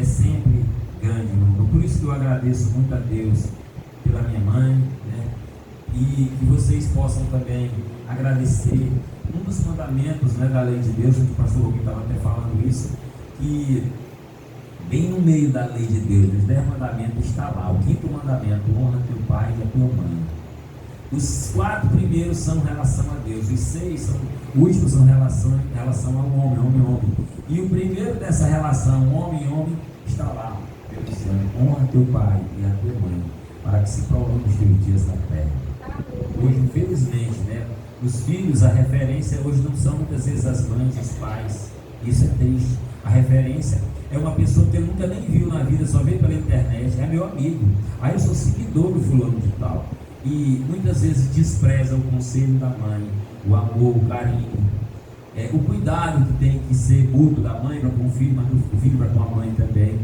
é sempre grande, irmão. Por isso que eu agradeço muito a Deus pela minha mãe, né? E que vocês possam também agradecer. Um dos mandamentos, né, da lei de Deus, o pastor Rubinho estava até falando isso, que bem no meio da lei de Deus, os 10 mandamentos está lá. O 5º mandamento: honra teu pai e a tua mãe. Os 4 primeiros são em relação a Deus, os 6 são, últimos são em relação ao homem. E o primeiro dessa relação, homem, está lá, dizendo: honra teu pai e a tua mãe, para que se prolongue os teus dias na terra. Hoje, infelizmente, né, os filhos, a referência hoje não são muitas vezes as mães, os pais. Isso é triste. A referência é uma pessoa que ele nunca nem viu na vida, só vê pela internet, é meu amigo. Aí eu sou seguidor do fulano de tal. E muitas vezes despreza o conselho da mãe, o amor, o carinho, o cuidado que tem que ser mútuo da mãe para com o filho, mas o filho para com a mãe também.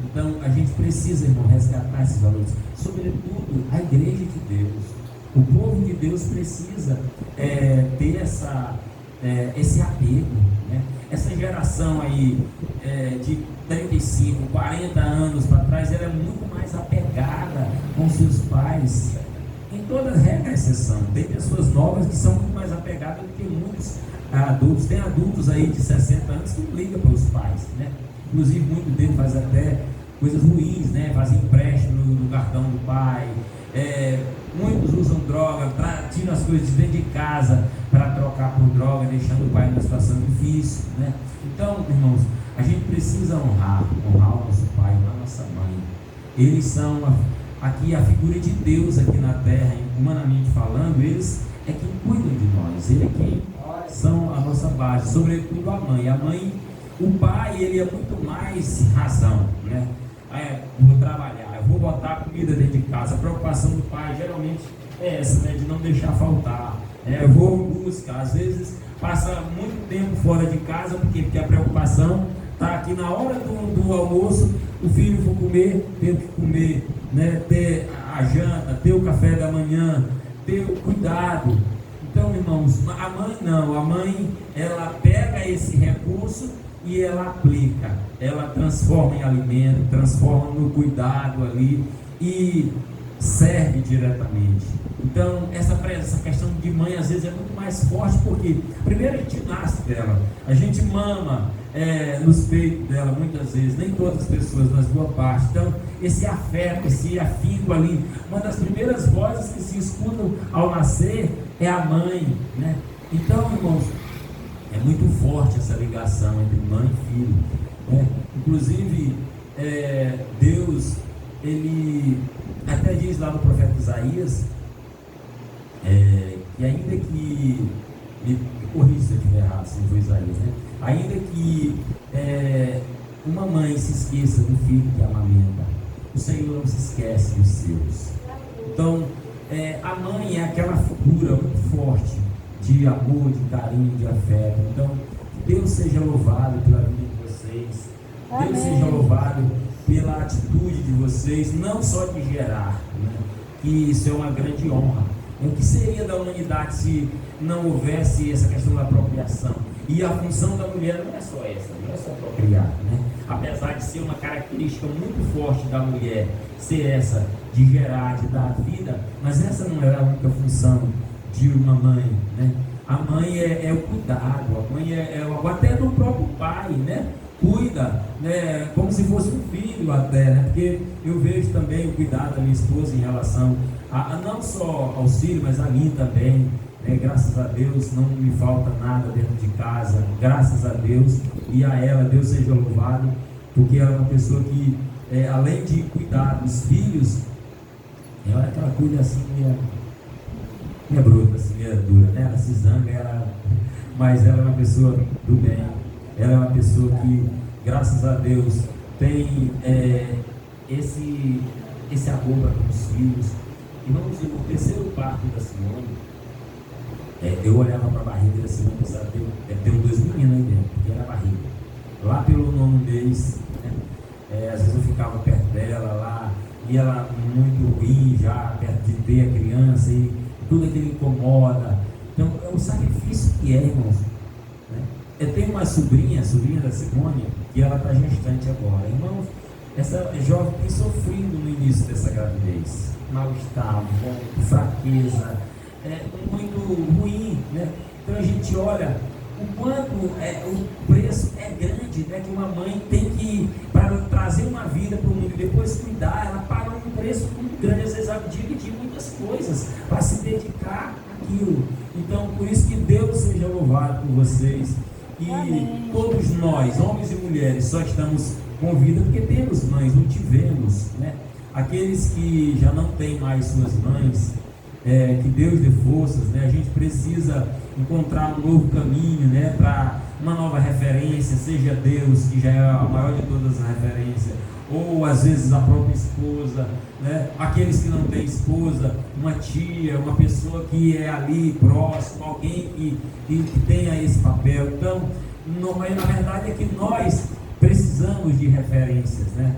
Então a gente precisa, irmão, resgatar esses valores, sobretudo a igreja de Deus. O povo de Deus precisa ter esse apego, né? Essa geração aí de 35, 40 anos para trás, ela é muito mais apegada com seus pais. Em toda regra, exceção, tem pessoas novas que são muito mais apegadas do que muitos adultos. Tem adultos aí de 60 anos que não ligam para os pais, né? Inclusive, muitos deles fazem até coisas ruins, né? Fazem empréstimo no cartão do pai. Muitos usam droga, tiram as coisas de dentro de casa para trocar por droga, deixando o pai numa situação difícil, né? Então, irmãos, a gente precisa honrar o nosso pai, a nossa mãe. Eles são aqui a figura de Deus aqui na terra, humanamente falando. Eles é quem cuidam de nós, eles é quem são a nossa base, sobretudo a mãe. A mãe, o pai, ele é muito mais razão, né? Vou trabalhar, eu vou botar comida dentro de casa. A preocupação do pai geralmente é essa, né? De não deixar faltar. Eu vou em busca, às vezes passa muito tempo fora de casa, porque a preocupação está aqui na hora do almoço. O filho for comer, tem que comer, né? Ter a janta, ter o café da manhã, ter o cuidado. Então, irmãos, a mãe não, a mãe, ela pega esse recurso e ela aplica, ela transforma em alimento, transforma no cuidado ali e serve diretamente. Então, essa questão de mãe às vezes é muito mais forte, porque primeiro a gente nasce dela, a gente mama nos peitos dela muitas vezes, nem todas as pessoas, mas boa parte. Então, esse afeto, esse afinco ali, uma das primeiras vozes que se escutam ao nascer é a mãe, né? Então, irmãos, é muito forte essa ligação entre mãe e filho, né? Inclusive, Deus, ele até diz lá no profeta Isaías, que ainda que, me corrija se eu estiver errado, se foi Isaías, né? Ainda que uma mãe se esqueça do filho que amamenta, o Senhor não se esquece dos seus. Então, a mãe é aquela figura muito forte de amor, de carinho, de afeto. Então, Deus seja louvado pela vida de vocês. Amém. Deus seja louvado pela atitude de vocês, não só de gerar, né? Que isso é uma grande honra. O que seria da humanidade se não houvesse essa questão da procriação? E a função da mulher não é só essa, não é só procriar, né? Apesar de ser uma característica muito forte da mulher, ser essa de gerar, de dar vida, mas essa não é a única função de uma mãe, né? A mãe é o cuidado, a mãe até do próprio pai, né? Cuida, né? Como se fosse um filho até, né? Porque eu vejo também o cuidado da minha esposa em relação a não só ao filho, mas a mim também, né? Graças a Deus não me falta nada dentro de casa, graças a Deus, e a ela, Deus seja louvado, porque ela é uma pessoa que, além de cuidar dos filhos, é hora que ela cuida assim, meia bruta, assim, meia dura, né? Ela se zanga, mas ela é uma pessoa do bem, ela é uma pessoa que, graças a Deus, tem esse amor para com os filhos. E vamos dizer, o terceiro parto da Simone, eu olhava para a barriga da Simone e pensava, deve ter 2 meninos aí dentro, porque era a barriga. Lá pelo 9º mês, né? Às vezes eu ficava perto dela lá, e ela muito ruim já, perto de ter a criança, e tudo aquilo incomoda. Então, é o sacrifício que irmãos, né? Eu tenho uma sobrinha da Simone, que ela está gestante agora. Irmãos, essa jovem tem sofrido no início dessa gravidez, mal-estar, vômito, fraqueza, muito ruim, né? Então a gente olha o quanto o preço é grande, né, que uma mãe tem que, para trazer uma vida para o mundo e depois cuidar, ela paga um preço muito grande, às vezes abdica de muitas coisas para se dedicar àquilo. Então, por isso que Deus seja louvado por vocês. E amém. Todos nós, homens e mulheres, só estamos com vida porque temos mães, não tivemos, né? Aqueles que já não têm mais suas mães, que Deus dê forças, né? A gente precisa encontrar um novo caminho, né? Para uma nova referência, seja Deus, que já é a maior de todas as referências, ou às vezes a própria esposa, né? Aqueles que não têm esposa, uma tia, uma pessoa que é ali próximo, alguém que tenha esse papel. Então, na verdade é que nós precisamos de referências, né?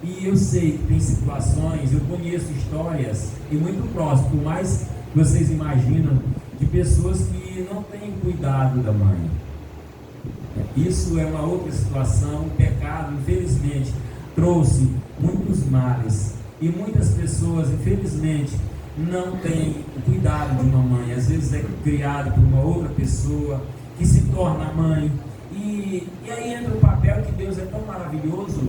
E eu sei que tem situações, eu conheço histórias, e muito próximo, por mais que vocês imaginam, de pessoas que não têm cuidado da mãe. Isso é uma outra situação. O pecado, infelizmente, trouxe muitos males, e muitas pessoas, infelizmente, não têm o cuidado de uma mãe. Às vezes é criado por uma outra pessoa que se torna mãe, e aí entra o papel que Deus é tão maravilhoso,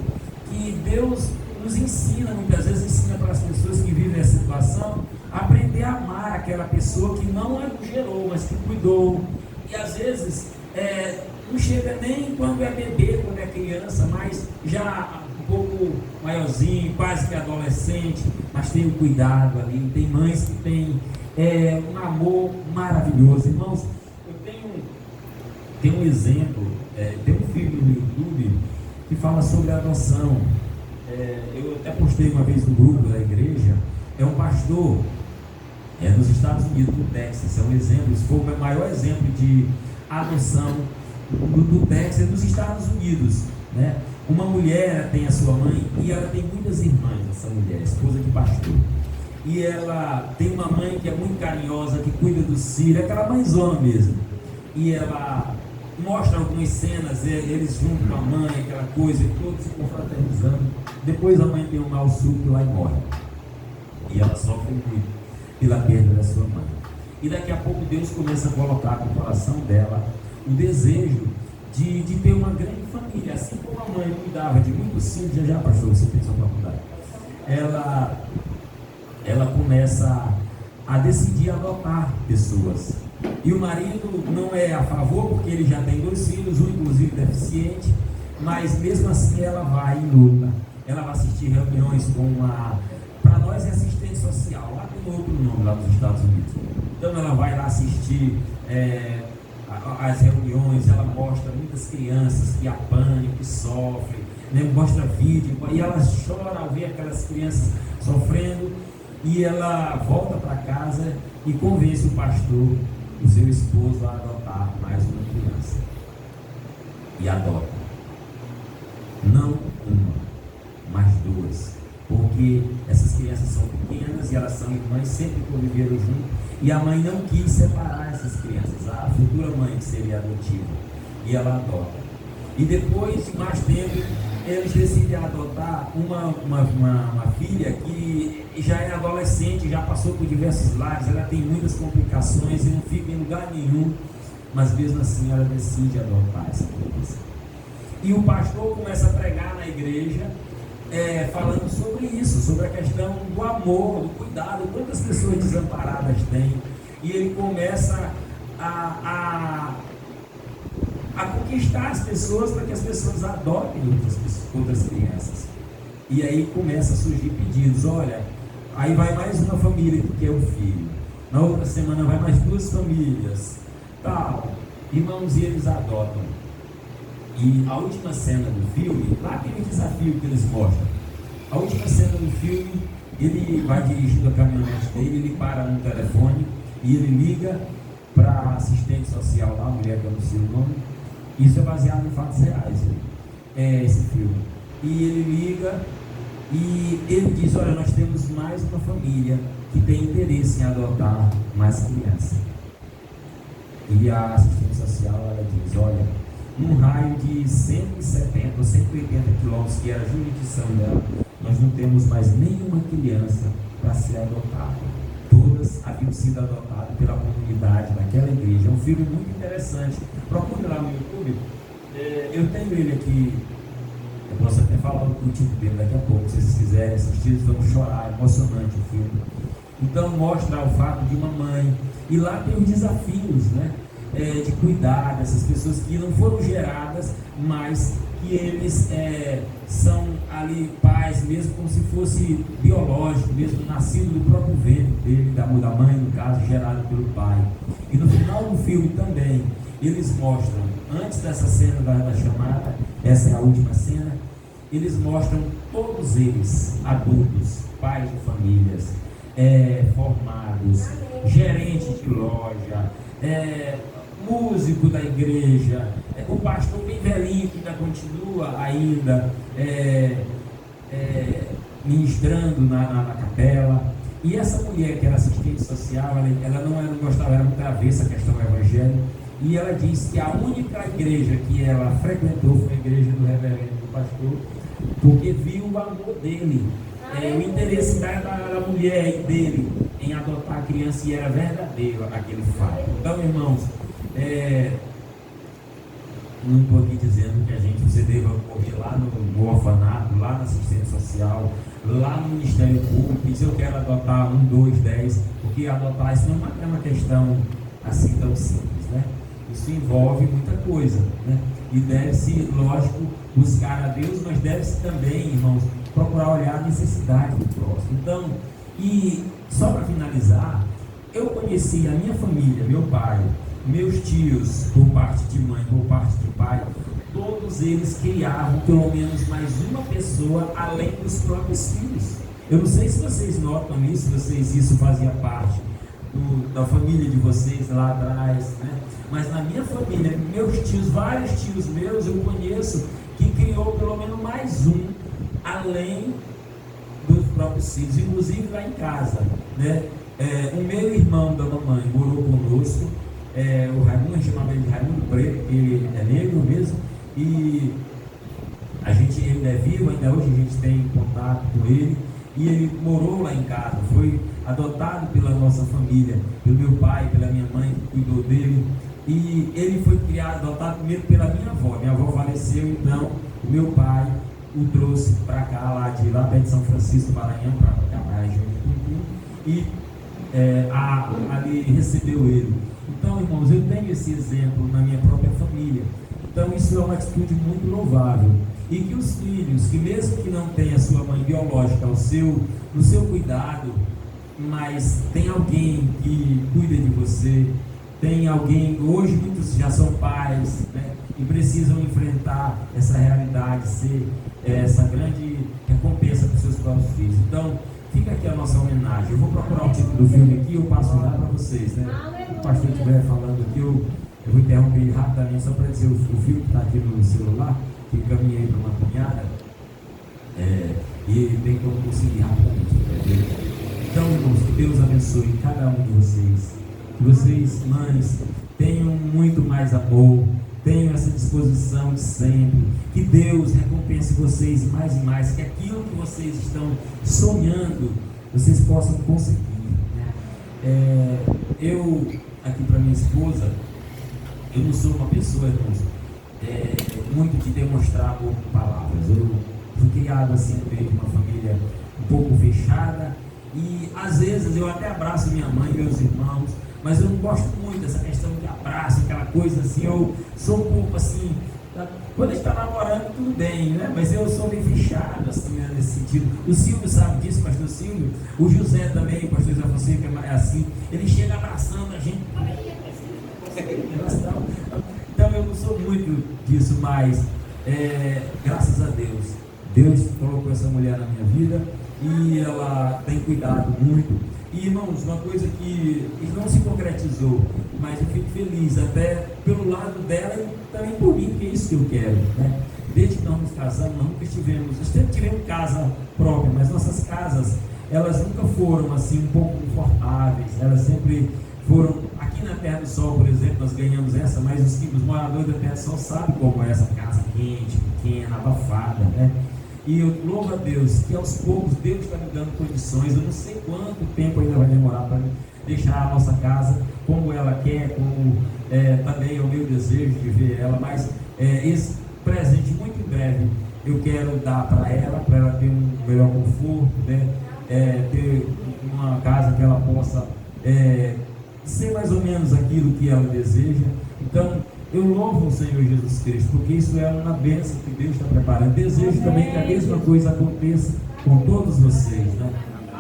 que Deus nos ensina, muitas vezes ensina para as pessoas que vivem essa situação, a aprender a amar aquela pessoa que não a gerou, mas que cuidou. E às vezes não chega nem quando é bebê, quando é criança, mas já um pouco maiorzinho, quase que adolescente, mas tem o cuidado ali. Tem mães que têm um amor maravilhoso. Irmãos, eu tenho um exemplo, tem um filme no YouTube que fala sobre a adoção. Eu até postei uma vez no grupo da igreja. É um pastor nos Estados Unidos, no Texas. É um exemplo, esse foi o maior exemplo de adoção do Texas, dos Estados Unidos, né? Uma mulher tem a sua mãe e ela tem muitas irmãs, essa mulher, esposa de pastor. E ela tem uma mãe que é muito carinhosa, que cuida dos filhos, aquela mãezona mesmo. E ela mostra algumas cenas, eles junto com a mãe, aquela coisa, e todos se confraternizando. Depois a mãe tem um mal súbito lá e morre. E ela sofre muito pela perda da sua mãe. E daqui a pouco Deus começa a colocar no coração dela o desejo de ter uma grande família. Assim como a mãe cuidava de muitos filhos, já pastor, você tem sua faculdade. Ela começa a decidir adotar pessoas. E o marido não é a favor, porque ele já tem 2 filhos, um inclusive deficiente, mas mesmo assim ela vai em luta. Ela vai assistir reuniões para nós é assistente social, lá tem outro nome lá nos Estados Unidos. Então ela vai lá assistir as reuniões, ela mostra muitas crianças que apanham, que sofrem, né? Mostra vídeo, e ela chora ao ver aquelas crianças sofrendo, e ela volta para casa e convence o pastor, o seu esposo, a adotar mais uma criança. E adota. Não uma, mas 2. Porque essas crianças são pequenas e elas são irmãs, sempre conviveram junto. E a mãe não quis separar essas crianças, a futura mãe que seria adotiva. E ela adota. E depois de mais tempo, eles decidem adotar uma filha que já é adolescente, já passou por diversos lares, ela tem muitas complicações e não fica em lugar nenhum, mas mesmo assim ela decide adotar essa criança. E o pastor começa a pregar na igreja, falando sobre isso, sobre a questão do amor, do cuidado, quantas pessoas desamparadas tem, e ele começa a conquistar as pessoas para que as pessoas adotem outras crianças. E aí começa a surgir pedidos. Olha, aí vai mais uma família que quer o filho, na outra semana vai mais 2 famílias, tal, irmãos, e eles adotam. E a última cena do filme, lá aquele desafio que eles mostram, a última cena do filme, ele vai dirigindo a caminhonete dele, ele para no telefone e ele liga para a assistente social lá, a mulher que eu não sei o nome. Isso é baseado em fatos reais, esse filme. E ele liga e ele diz: olha, nós temos mais uma família que tem interesse em adotar mais crianças. E a assistente social, ela diz: olha, num raio de 170 ou 180 quilômetros, que era a jurisdição dela, nós não temos mais nenhuma criança para ser adotada. Todas haviam sido adotadas pela comunidade daquela igreja. É um filme muito interessante. Procure lá no YouTube. Eu tenho ele aqui. Eu posso até falar o título dele daqui a pouco, se vocês quiserem assistir, vocês vão chorar. É emocionante o filme. Então mostra o fato de uma mãe. E lá tem os desafios, né? De cuidar dessas pessoas que não foram geradas, mas que eles são ali pais, mesmo como se fosse biológico, mesmo nascido do próprio ventre dele, da mãe, no caso, gerado pelo pai. E no final do filme também, eles mostram, antes dessa cena da chamada, essa é a última cena, eles mostram todos eles, adultos, pais de famílias, formados, gerente de loja, músico da igreja, o pastor bem velhinho que ainda continua ministrando na capela. E essa mulher que era assistente social, ela não gostava, era muito avessa a questão do evangelho, e ela disse que a única igreja que ela frequentou foi a igreja do reverendo, do pastor, porque viu o amor dele, o interesse da mulher e dele em adotar a criança, e era verdadeiro aquele fato. Então, irmãos, não estou aqui dizendo que você deva correr lá no orfanato, lá na assistência social, lá no Ministério Público, e dizer eu quero adotar 1, 2, 10, porque adotar isso não é uma questão assim tão simples, né? Isso envolve muita coisa, né? E deve-se, lógico, buscar a Deus, mas deve-se também, irmãos, procurar olhar a necessidade do próximo. Então, e só para finalizar, eu conheci a minha família, meu pai, meus tios, por parte de mãe, por parte de pai, todos eles criavam pelo menos mais uma pessoa além dos próprios filhos. Eu não sei se vocês notam isso, isso fazia parte da família de vocês lá atrás, né? Mas na minha família, meus tios, vários tios meus, eu conheço que criou pelo menos mais um além dos próprios filhos, inclusive lá em casa, né? O meu irmão da mamãe morou conosco. O Raimundo, a gente chamava ele de Raimundo Preto, que ele é negro mesmo, e ele é vivo, ainda hoje a gente tem contato com ele, e ele morou lá em casa, foi adotado pela nossa família, pelo meu pai, pela minha mãe, que cuidou dele, e ele foi adotado primeiro pela minha avó faleceu, então o meu pai o trouxe para cá, lá perto de São Francisco, Maranhão, para cá, a região de Tupi, e ali recebeu ele. Então, irmãos, eu tenho esse exemplo na minha própria família. Então, isso é uma atitude muito louvável. E que os filhos, que mesmo que não tenha sua mãe biológica no seu cuidado, mas tem alguém que cuida de você, tem alguém, hoje muitos já são pais, né, e precisam enfrentar essa realidade, ser essa grande recompensa para os seus próprios filhos. Então, fica aqui a nossa homenagem. Eu vou procurar o título do filme aqui, eu passo já para vocês, né? O pastor estiver falando aqui, eu vou interromper ele rapidamente só para dizer o filme que está aqui no celular, que caminhei para uma cunhada, e tem que eu conseguir rapidamente. Então, irmãos, que Deus abençoe cada um de vocês. Que vocês, mães, tenham muito mais amor, tenham essa disposição de sempre. Que Deus recompense vocês mais e mais. Que aquilo que vocês estão sonhando, vocês possam conseguir, né? Eu, aqui para minha esposa, eu não sou uma pessoa, irmãos, muito de demonstrar por palavras. Eu fui criado assim no meio de uma família um pouco fechada, e às vezes eu até abraço minha mãe e meus irmãos, mas eu não gosto muito dessa questão de abraço, aquela coisa assim. Eu sou um pouco assim, quando a gente está namorando tudo bem, né? Mas eu sou bem fechado assim, né? Nesse sentido. O Silvio sabe disso, pastor Silvio. O José também, o pastor José Fonseca, é assim, ele chega abraçando a gente. Então eu não sou muito disso, mas graças a Deus colocou essa mulher na minha vida e ela tem cuidado muito. E, irmãos, uma coisa que não se concretizou, mas eu fico feliz até pelo lado dela e também por mim, que é isso que eu quero, né? Desde que nós nos casamos, nós nunca sempre tivemos casa própria, mas nossas casas, elas nunca foram assim um pouco confortáveis, elas sempre foram, aqui na na Terra do Sol, por exemplo, nós ganhamos essa, mas os moradores da Terra do Sol sabem como é essa casa quente, pequena, abafada, né? E eu louvo a Deus que aos poucos Deus está me dando condições. Eu não sei quanto tempo ainda vai demorar para deixar a nossa casa como ela quer, como também é o meu desejo de ver ela, mas esse presente muito em breve eu quero dar para ela ter um melhor conforto, né? Ter uma casa que ela possa ser mais ou menos aquilo que ela deseja. Então eu louvo o Senhor Jesus Cristo, porque isso é uma bênção que Deus está preparando. Desejo também que a mesma coisa aconteça com todos vocês, né?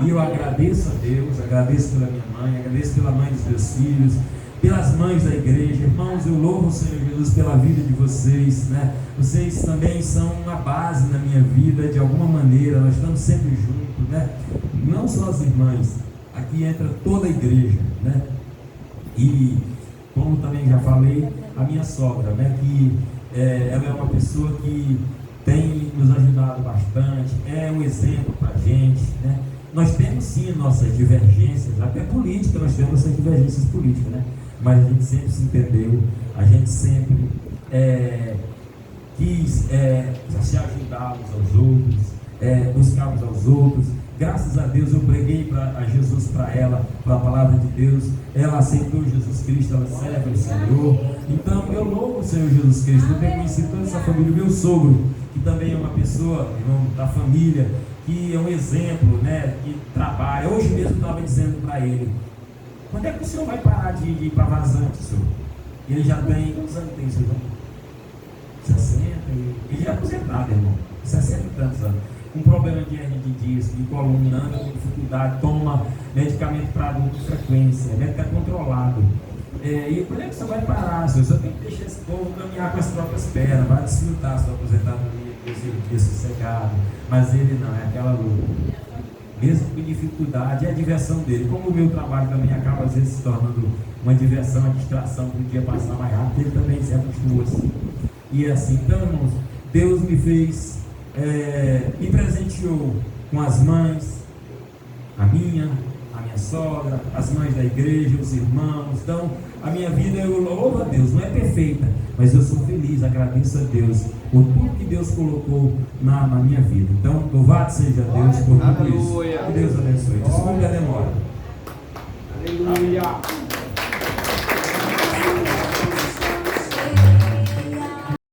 E eu agradeço a Deus, agradeço pela minha mãe, agradeço pela mãe dos meus filhos, pelas mães da igreja. Irmãos, eu louvo o Senhor Jesus pela vida de vocês, né? Vocês também são uma base na minha vida, de alguma maneira, nós estamos sempre juntos, né? Não só as irmãs, aqui entra toda a igreja, né? E como também já falei, a minha sogra, né? Que ela é uma pessoa que tem nos ajudado bastante, é um exemplo para a gente, né? Nós temos sim nossas divergências, até política, nós temos essas divergências políticas, né? Mas a gente sempre se entendeu, a gente sempre quis se ajudar uns aos outros, buscar uns aos outros. Graças a Deus eu preguei a Jesus para ela, para a palavra de Deus, ela aceitou Jesus Cristo, ela serve o Senhor. Então eu louvo o Senhor Jesus Cristo, eu tenho conhecido toda essa família, o meu sogro, que também é uma pessoa, irmão, da família, que é um exemplo, né, que trabalha. Hoje mesmo eu estava dizendo para ele: quando é que o senhor vai parar de ir para Vazante, senhor? E ele já tem, quantos anos tem, senhor? 60, ele já é aposentado, irmão, 60 e tantos anos, com problema de hernia de disco, de coluna, anda com dificuldade, toma medicamento para adulto com frequência, médico controlado. E quando é que você vai parar, senhor? Você tem que deixar esse povo caminhar com as próprias pernas, vai desfrutar a sua aposentadoria, esse dia sossegado. Mas ele não, é aquela luta. Mesmo com dificuldade, é a diversão dele. Como o meu trabalho também acaba às vezes se tornando uma diversão, uma distração para o dia passar mais rápido, ele também se acostumou assim. E assim, então, irmãos, Deus me fez, me presenteou com as mães, a minha sogra, as mães da igreja, os irmãos. Então, a minha vida, eu louvo a Deus, não é perfeita, mas eu sou feliz, agradeço a Deus por tudo que Deus colocou na minha vida. Então, louvado seja Deus por tudo isso. Que Deus abençoe. Desculpe a demora. Aleluia.